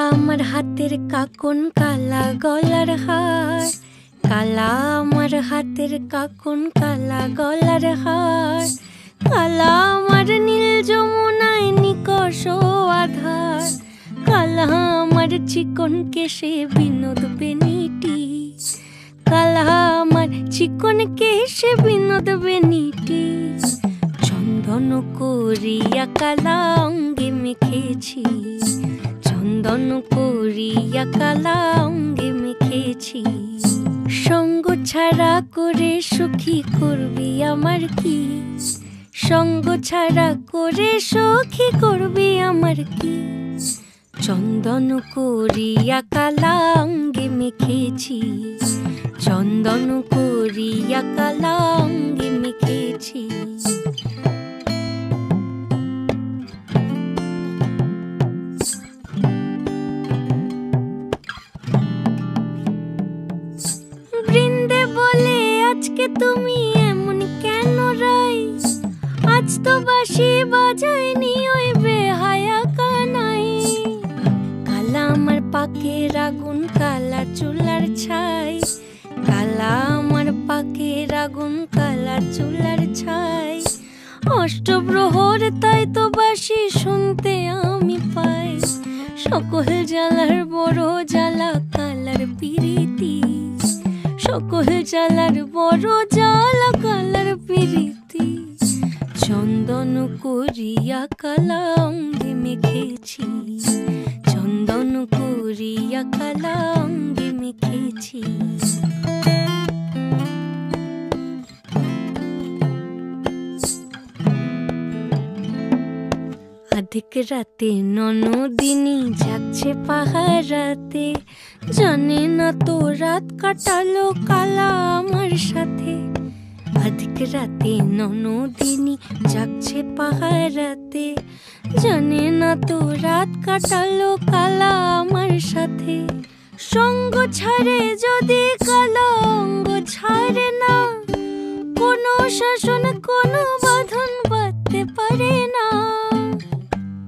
আমার হাতের কাকন কালা গলার হার, কালা আমার হাতের কাকন কালা গলার হার, কালা আমার নীল যমুনায় নিকষ আধার, কালা আমার চিকন কেশে বিনোদ বেনিটি, কালা আমার চিকন কেশে বিনোদ বেনিটি, চন্দন করিয়া কালা অঙ্গে মেখেছি, চন্দন করিয়া কালা অঙ্গে মেখেছি। সঙ্গ ছাড়া করে সখী করবি আমার কি, সঙ্গ ছাড়া করে সখী করবি আমার কি, চন্দন করিয়া কালা অঙ্গে মেখেছি, চন্দন করিয়া কালা অঙ্গে মেখেছি। বৃন্দে বলে আজকে তুমি এমন কেন রাই, আজ তো বাঁশি বাজায়নি ওই বেহায়া কানাই, কালা আমার পাকের আগুন কালা চুলার ছাই, কালা আমার পাকের আগুন কালা চুলার ছাই, অষ্টপ্রহর তাই তো বাঁশি শুনতে আমি পাই, সকল জ্বালার বড় জ্বালা কালার পিরিতি, সকল জ্বালার বড় জ্বালা কালার পিরিতি, চন্দন করিয়া কালা অঙ্গে মেখেছি, চন্দন করিয়া কালা অঙ্গে মেখেছি। আধিক রাতে ননদিনী যাচ্ছে পাহারাতে, জানে না তো রাত কাটালো কালা আমার সাথে, আধিক রাতে ননদিনী যাচ্ছে পাহারাতে, জানে না তো রাত কাটালো কালা আমার সাথে, সঙ্গ ছাড়ে যদি কালা অঙ্গ ছাড়ে না, কোনো শাসন কোনো বাঁধন বাঁধতে পারে না,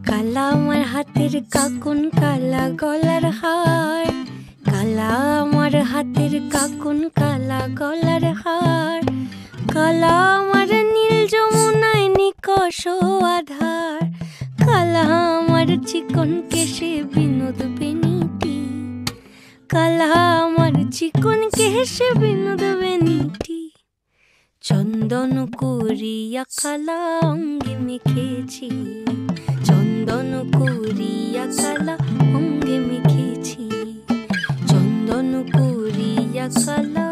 কালা আমার হাতের কাকন কালা গলার হার, কালা আমার হাতের কাকন কালা গলার হার, কালা আমার নীল যমুনায় নিকষ আধার, কালা আমার চিকন কেশে বিনোদ বেনিটি, কালা আমার চিকন কেশে বিনোদ বেনিটি, চন্দন করিয়া কালা অঙ্গে মেখেছি, চন্দন করিয়া কালা অঙ্গে মেখেছি, চন্দন করিয়া কালা